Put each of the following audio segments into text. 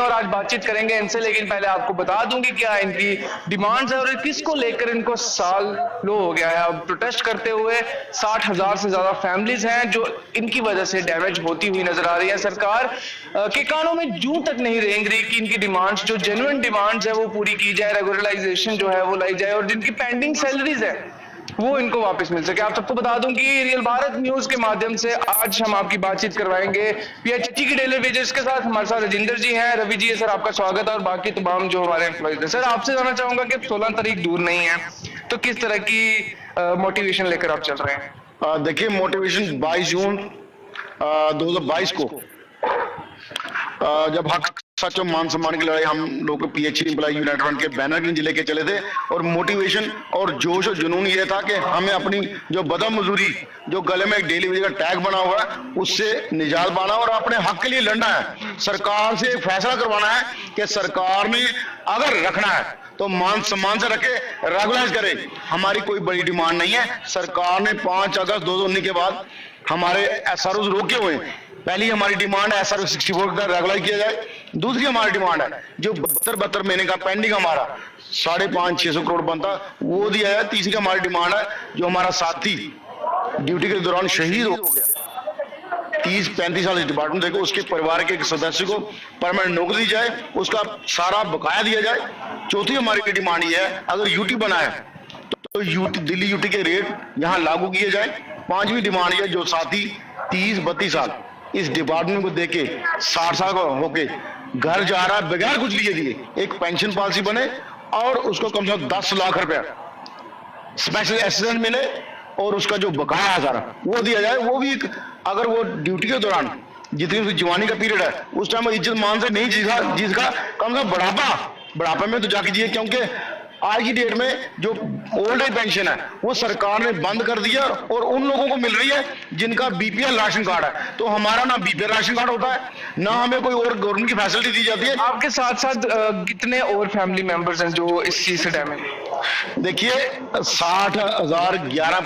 और आज बातचीत करेंगे इनसे, लेकिन पहले आपको बता दूं कि क्या इनकी डिमांड्स है और किसको लेकर इनको साल लो हो गया है अब प्रोटेस्ट करते हुए। 60,000 से ज्यादा फैमिलीज हैं जो इनकी वजह से डैमेज होती हुई नजर आ रही है। सरकार के कानों में जूं तक नहीं रेंग रही कि इनकी डिमांड्स, जो जेन्युइन डिमांड्स है वो पूरी की जाए, रेगुलराइजेशन जो है वो लाई जाए और जिनकी पेंडिंग सैलरीज है वो इनको वापस मिल सके। आप सबको बता दूं कि रियल भारत न्यूज के माध्यम से आज हम आपकी बातचीत करवाएंगे पीएचई की डेली वेजेस के साथ। हमारे साथ राजेंद्र जी हैं, रवि जी है, सर आपका स्वागत है, और बाकी तमाम जो हमारे एम्प्लॉइज हैं। सर आपसे जानना चाहूंगा कि 16 तारीख दूर नहीं है, तो किस तरह की मोटिवेशन लेकर आप चल रहे हैं? देखिए, मोटिवेशन 22 जून 2022 को जब हक सच और मान सम्मान की लड़ाई हम लोग पीएचई एम्प्लॉय यूनाइटेड फ्रंट के बैनर के नीचे लेके चले थे, और मोटिवेशन और जोश और जुनून ये था कि हमें अपनी जो बदम मजदूरी, जो गले में एक डेली वेज का टैग बना हुआ है, उससे निजात पाना और अपने हक के लिए लड़ना है। सरकार से फैसला करवाना है कि सरकार ने अगर रखना है तो मान सम्मान से रखे, रेगुलाइज करे। हमारी कोई बड़ी डिमांड नहीं है। सरकार ने 5 अगस्त 2019 के बाद हमारे एसआरओ रोके हुए। पहली हमारी डिमांड है एसआरओ 64 का रेगुलाइज किया जाए। दूसरी हमारी डिमांड है जो 72 महीने का पेंडिंग हमारा 550-600 करोड़ बनता वो दिया जाए। तीसरी हमारी डिमांड है जो हमारा साथी ड्यूटी के दौरान शहीद हो गया 30-35 साल इस डिपार्टमेंट देखो, उसके परिवार के एक सदस्य को परमानेंट नौकरी दी जाए, उसका सारा बकाया दिया जाए। चौथी हमारी डिमांड ये है अगर यूटी बना है तो यूटी, दिल्ली यूटी के रेट यहाँ लागू किए जाए। पांचवी डिमांड ये जो साथी 30-32 साल इस डिपार्टमेंट को देके 60 साल का होके घर जा रहा है बगैर कुछ लिए दिए, एक पेंशन पॉलिसी बने और उसको कम से कम 10 लाख रुपया स्पेशल असिस्टेंट मिले और उसका जो बकाया है सारा वो दिया जाए। वो भी अगर वो ड्यूटी के दौरान जितनी उसकी जवानी का पीरियड है उस टाइम इज्जत मान से नहीं जिसका कम से कम बुढ़ापा में तो जाके जिए, क्योंकि आज की डेट में जो ओल्ड एज पेंशन है वो सरकार ने बंद कर दिया और उन लोगों को मिल रही है जिनका बीपीएल राशन कार्ड है। तो हमारा ना बीपीएल राशन कार्ड होता है, ना हमें कोई और गवर्नमेंट की फैसिलिटी दी जाती है। आपके साथ साथ कितने और फैमिली मेंबर्स हैं जो इस चीज से डैमेज? देखिए 60,000 11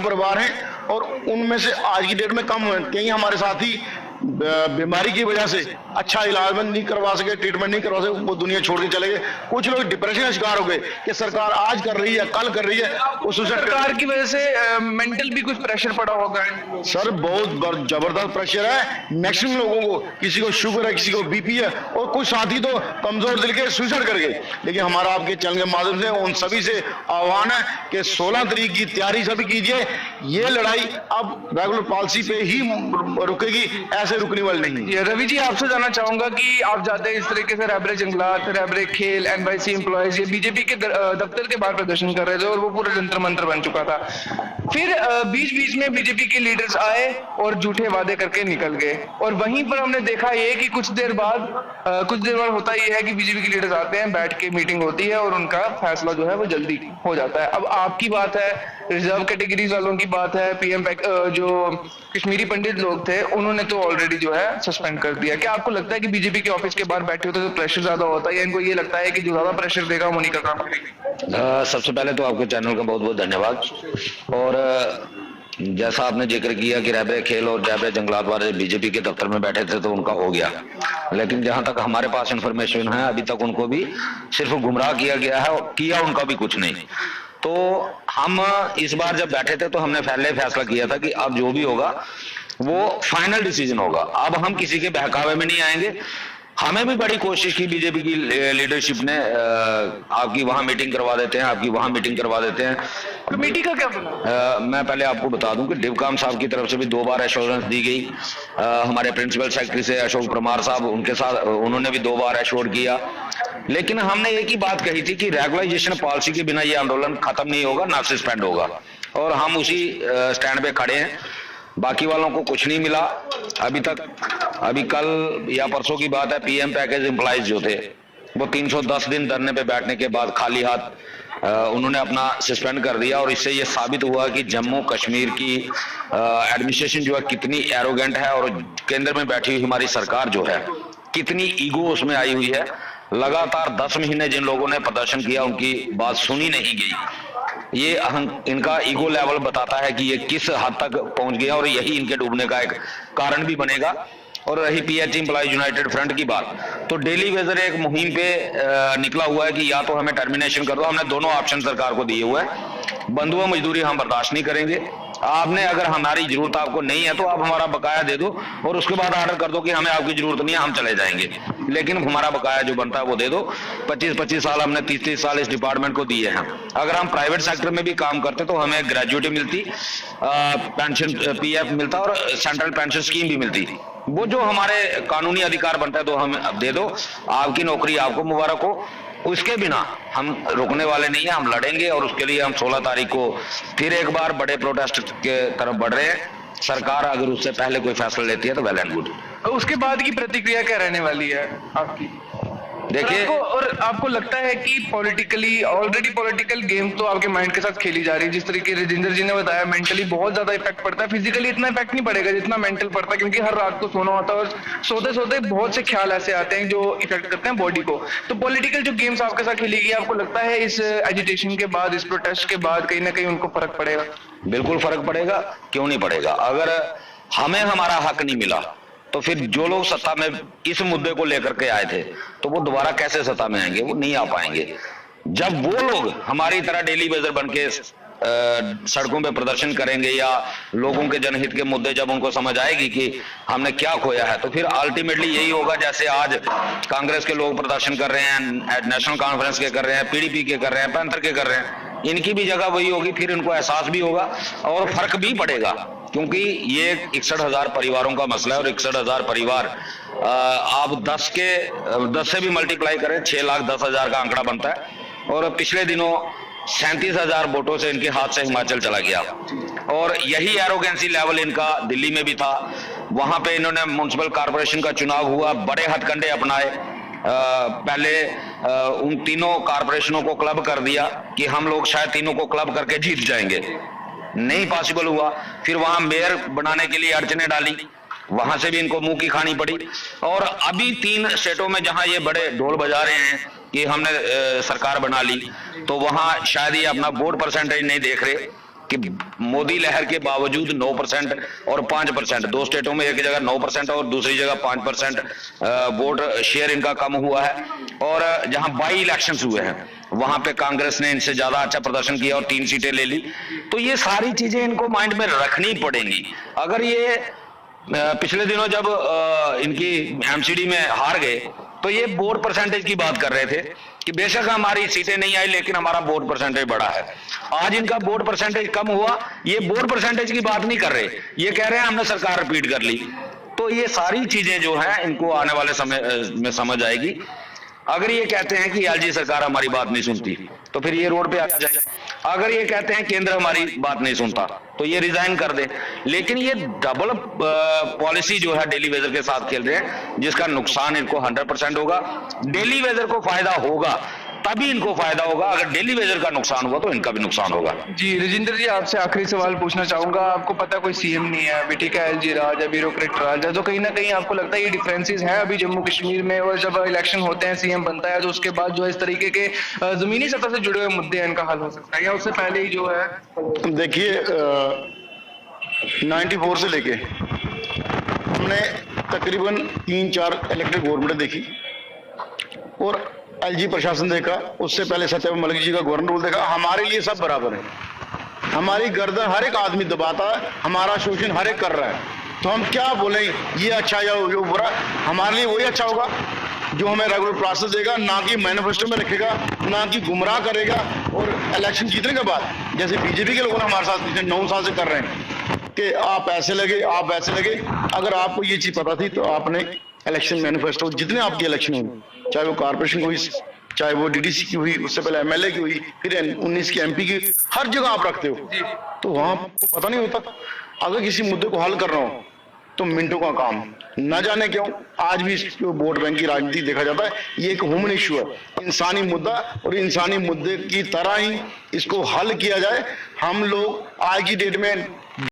परिवार हैं और उनमें से आज की डेट में कम हुए। कई हमारे साथी बीमारी की वजह से अच्छा इलाज नहीं करवा सके, ट्रीटमेंट नहीं करवा सके, वो दुनिया छोड़ के चले गए। कुछ लोग डिप्रेशन का शिकार हो गए कि सरकार आज कर रही है कल कर रही है, उस सरकार की वजह से मेंटल भी कुछ प्रेशर पड़ा होगा सर, बहुत जबरदस्त प्रेशर है। मैक्सिमम लोगों को, किसी को शुगर है, किसी को बीपी है और कुछ साथी तो कमजोर दिल के सुसाइड कर गए। लेकिन हमारा आपके चैनल के माध्यम से उन सभी से आह्वान है कि 16 तारीख की तैयारी सभी कीजिए। ये लड़ाई अब रेगुलर पॉलिसी पे ही रुकेगी, ऐसे रुकने वाली नहीं। रवि जी आपसे जानना चाहूंगा कि आप जाते हैं इस तरीके से रैबरे जंगलात, रैबरे खेल, एनवाईसी एम्प्लॉयज, ये बीजेपी के दफ्तर के बाहर प्रदर्शन कर रहे थे और वो पूरा जंतर मंत्र बन चुका था। फिर बीच बीच में बीजेपी के लीडर्स आए और झूठे वादे करके निकल गए, और वहीं पर हमने देखा ये कि कुछ देर बाद होता ये है कि बीजेपी के लीडर्स आते हैं, बैठ के मीटिंग होती है और उनका फैसला जो है वो जल्दी हो जाता है। अब आपकी बात है, रिजर्व कैटेगरीज वालों की बात है, पीएम जो कश्मीरी पंडित लोग थे उन्होंने तो ऑलरेडी जो है सस्पेंड कर दिया। क्या आपको लगता है कि बीजेपी के ऑफिस के बाहर बैठे होते तो प्रेशर ज्यादा होता है, या इनको ये लगता है कि जो ज्यादा प्रेशर देगा उन्हीं का काम करेगा? सबसे पहले तो आपके चैनल का बहुत बहुत धन्यवाद। और जैसा आपने जिक्र किया कि रैबरे खेल और रैबरे जंगलात वाले बीजेपी के दफ्तर में बैठे थे तो उनका हो गया, लेकिन जहां तक हमारे पास इंफॉर्मेशन है अभी तक उनको भी सिर्फ गुमराह किया गया है, किया उनका भी कुछ नहीं। तो हम इस बार जब बैठे थे तो हमने पहले फैसला किया था कि अब जो भी होगा वो फाइनल डिसीजन होगा। अब हम किसी के बहकावे में नहीं आएंगे। हमें भी बड़ी कोशिश की बीजेपी की लीडरशिप ने, आपकी वहां मीटिंग करवा देते हैं, आपकी वहां मीटिंग करवा देते हैं। कमेटी का क्या बना? मैं पहले आपको बता दूं कि डिवकाम साहब की तरफ से भी 2 बार एश्योरेंस दी गई। हमारे प्रिंसिपल सेक्रेटरी से अशोक परमार साहब, उनके साथ उन्होंने भी 2 बार एश्योर किया। लेकिन हमने एक ही बात कही थी कि रेगुलाइजेशन पॉलिसी के बिना ये आंदोलन खत्म नहीं होगा, ना सस्पेंड होगा, और हम उसी स्टैंड पे खड़े हैं। बाकी वालों को कुछ नहीं मिला अभी तक। अभी कल या परसों की बात है, पीएम पैकेज एम्प्लॉइज जो थे वो 310 दिन धरने पे बैठने के बाद खाली हाथ उन्होंने अपना सस्पेंड कर दिया। और इससे ये साबित हुआ कि जम्मू कश्मीर की एडमिनिस्ट्रेशन जो है कितनी एरोगेंट है, और केंद्र में बैठी हुई हमारी सरकार जो है कितनी ईगो उसमें आई हुई है। लगातार 10 महीने जिन लोगों ने प्रदर्शन किया उनकी बात सुनी नहीं गई। ये इनका ईगो लेवल बताता है कि ये किस हद तक पहुंच गया, और यही इनके डूबने का एक कारण भी बनेगा। और रही पीएचई एम्प्लॉय यूनाइटेड फ्रंट की बात, तो डेली वेजर एक मुहिम पे निकला हुआ है कि या तो हमें टर्मिनेशन कर दो। हमने दोनों ऑप्शन सरकार को दिए हुए हैं। बंधुआ मजदूरी हम बर्दाश्त नहीं करेंगे। आपने अगर हमारी जरूरत आपको नहीं है तो आप हमारा बकाया दे दो और उसके बाद ऑर्डर कर दो कि हमें आपकी जरूरत नहीं है, हम चले जाएंगे, लेकिन हमारा बकाया जो बनता है वो दे दो। 25-25 साल हमने 30-30 साल इस डिपार्टमेंट को दिए हैं। अगर हम प्राइवेट सेक्टर में भी काम करते तो हमें ग्रेजुएटी मिलती, पेंशन पीएफ मिलता और सेंट्रल पेंशन स्कीम भी मिलती। वो जो हमारे कानूनी अधिकार बनता है तो हम दे दो। आपकी नौकरी आपको मुबारक हो। उसके बिना हम रुकने वाले नहीं है, हम लड़ेंगे और उसके लिए हम 16 तारीख को फिर एक बार बड़े प्रोटेस्ट के तरफ बढ़ रहे हैं। सरकार अगर उससे पहले कोई फैसला लेती है तो वेल एंड गुड। उसके बाद की प्रतिक्रिया क्या रहने वाली है आपकी? देखिए, और आपको लगता है कि पॉलिटिकली ऑलरेडी पॉलिटिकल गेम तो आपके माइंड के साथ खेली जा रही है, जिस तरीके राजेंद्र जी ने बताया, मेंटली बहुत ज्यादा इफेक्ट पड़ता है। फिजिकली इतना इफेक्ट नहीं पड़ेगा जितना मेंटल पड़ता है, क्योंकि हर रात को सोना होता है और सोते सोते बहुत से ख्याल ऐसे आते हैं जो इफेक्ट करते हैं बॉडी को। तो पॉलिटिकल जो गेम्स आपके साथ खेली गई, आपको लगता है इस एजिटेशन के बाद, इस प्रोटेस्ट के बाद कहीं ना कहीं उनको फर्क पड़ेगा? बिल्कुल फर्क पड़ेगा, क्यों नहीं पड़ेगा। अगर हमें हमारा हक नहीं मिला तो फिर जो लोग सत्ता में इस मुद्दे को लेकर के आए थे तो वो दोबारा कैसे सत्ता में आएंगे? वो नहीं आ पाएंगे। जब वो लोग हमारी तरह डेली वेजर बन के सड़कों पे प्रदर्शन करेंगे या लोगों के जनहित के मुद्दे जब उनको समझ आएगी कि हमने क्या खोया है, तो फिर अल्टीमेटली यही होगा जैसे आज कांग्रेस के लोग प्रदर्शन कर रहे हैं, नेशनल कॉन्फ्रेंस के कर रहे हैं, पीडीपी के कर रहे हैं, पैंथर के कर रहे हैं। इनकी भी जगह वही होगी। फिर इनको एहसास भी होगा और फर्क भी पड़ेगा, क्योंकि ये 61,000 परिवारों का मसला है और 61,000 परिवार आप 10 से भी मल्टीप्लाई करें, 6,10,000 का आंकड़ा बनता है। और पिछले दिनों 37,000 वोटों से इनके हाथ से हिमाचल चला गया और यही एरोगेंसी लेवल इनका दिल्ली में भी था। वहां पे इन्होंने म्युनिसिपल कॉर्पोरेशन का चुनाव हुआ, बड़े हथकंडे अपनाए। पहले उन तीनों कॉर्पोरेशनों को क्लब कर दिया कि हम लोग शायद तीनों को क्लब करके जीत जाएंगे, नहीं पॉसिबल हुआ। फिर वहां मेयर बनाने के लिए अड़चने डाली, वहां से भी इनको मुंह की खानी पड़ी। और अभी 3 स्टेटों में जहां ये बड़े ढोल बजा रहे हैं कि हमने सरकार बना ली, तो वहां शायद ये अपना वोट परसेंटेज नहीं देख रहे कि मोदी लहर के बावजूद 9% और 5%, 2 स्टेटों में एक जगह 9% और दूसरी जगह 5% वोट शेयर इनका कम हुआ है। और जहां बाई इलेक्शंस हुए हैं वहां पे कांग्रेस ने इनसे ज्यादा अच्छा प्रदर्शन किया और 3 सीटें ले ली। तो ये सारी चीजें इनको माइंड में रखनी पड़ेंगी। अगर ये पिछले दिनों जब इनकी एमसीडी में हार गए तो ये वोट परसेंटेज की बात कर रहे थे कि बेशक हमारी सीटें नहीं आई लेकिन हमारा वोट परसेंटेज बढ़ा है। आज इनका वोट परसेंटेज कम हुआ, ये वोट परसेंटेज की बात नहीं कर रहे, ये कह रहे हैं हमने सरकार रिपीट कर ली। तो ये सारी चीजें जो हैं इनको आने वाले समय में समझ आएगी। अगर ये कहते हैं कि एलजी सरकार हमारी बात नहीं सुनती तो फिर ये रोड पे आ जाए। अगर ये कहते हैं केंद्र हमारी बात नहीं सुनता तो ये रिजाइन कर दे। लेकिन ये डबल पॉलिसी जो है डेली वेजर के साथ खेल रहे हैं, जिसका नुकसान इनको 100% होगा। डेली वेजर को फायदा होगा तभी इनको फायदा होगा, अगर डेली वेजर का नुकसान हुआ तो इनका भी नुकसान होगा। जी राजेंद्र जी, आपसे आखिरी सवाल पूछना चाहूंगा। आपको पता कोई सीएम नहीं है, अभी ठीक है, एलजी राज या ब्यूरोक्रेट राज है, तो कहीं ना कहीं आपको लगता है ये डिफरेंसेस हैं अभी जम्मू कश्मीर में, और जब इलेक्शन होते हैं सीएम बनता है तो उसके बाद जो है इस तरीके के जमीनी सतह से जुड़े हुए मुद्दे हैं इनका हल हो सकता है, या उससे पहले ही जो है? देखिए 94 से लेके हमने तकरीबन 3-4 इलेक्टेड गवर्नमेंट देखी और एलजी प्रशासन देखा, उससे पहले सत्यपाल मलिक जी का गवर्नर रूल देखा। हमारे लिए सब बराबर है, हमारी गर्दन हर एक आदमी दबाता है, हमारा शोषण हर एक कर रहा है। तो हम क्या बोले ये अच्छा या वो बुरा? हमारे लिए वही अच्छा होगा जो हमें रेगुलर प्रोसेस देगा, ना कि मैनिफेस्टो में रखेगा, ना कि गुमराह करेगा। और इलेक्शन जीतने के बाद जैसे बीजेपी के लोगों ने हमारे साथ पिछले 9 साल से कर रहे हैं कि आप ऐसे लगे, आप वैसे लगे। अगर आपको ये चीज पता थी तो आपने इलेक्शन मैनिफेस्टो जितने आपकी इलेक्शन हुई, चाहे वो कॉर्पोरेशन की हुई, चाहे वो डीडीसी की हुई, उससे पहले एमएलए की हुई, फिर 19 की एमपी की, हर जगह आप रखते हो, तो वहां आपको पता नहीं होता। अगर किसी मुद्दे को हल कर रहा हो तो मिनटों का काम, न जाने क्यों आज भी वोट बैंक की राजनीति देखा जाता है। ये एक ह्यूमन इशू है, इंसानी मुद्दा, और इंसानी मुद्दे की तरह ही इसको हल किया जाए। हम लोग आज की डेट में